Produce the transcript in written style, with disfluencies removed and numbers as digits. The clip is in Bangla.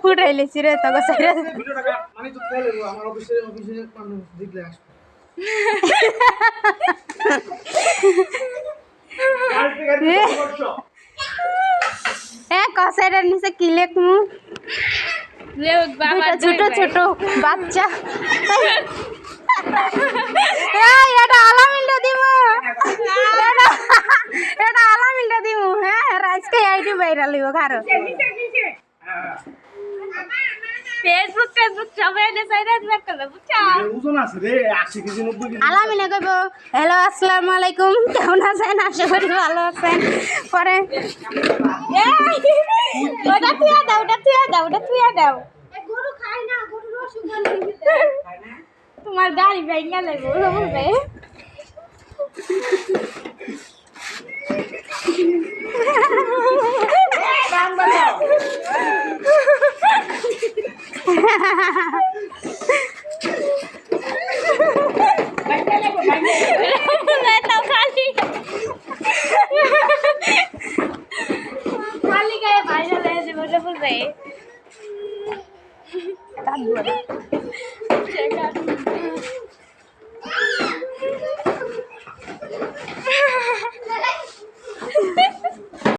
উঠাইলেছি রে তোকে সাইরা কসাইটার নিচে কি লেখমু ছোট ছোট বাচ্চা এটা আলামিলটা দিমু এটা আলামিলটা দিমু হ্যাঁ আজকে আইডি ভাইরাল হইব কারো ফেসবুক সবাই এনে সাইরা দিবার করবে বুঝছো ওজন আছে রে 80 কেজি 90 কেজি আলামিনে কইবো হ্যালো আসসালামু আলাইকুম কেমন আছেন আশা করি ভালো আছেন পরে ওটা তুইয়া দাও গরু খায় না গরু রসুন খায় না তোমার গাড়ি ভেঙে লাগবে বলবে खाली गए भाई चले मुझे बोल रहे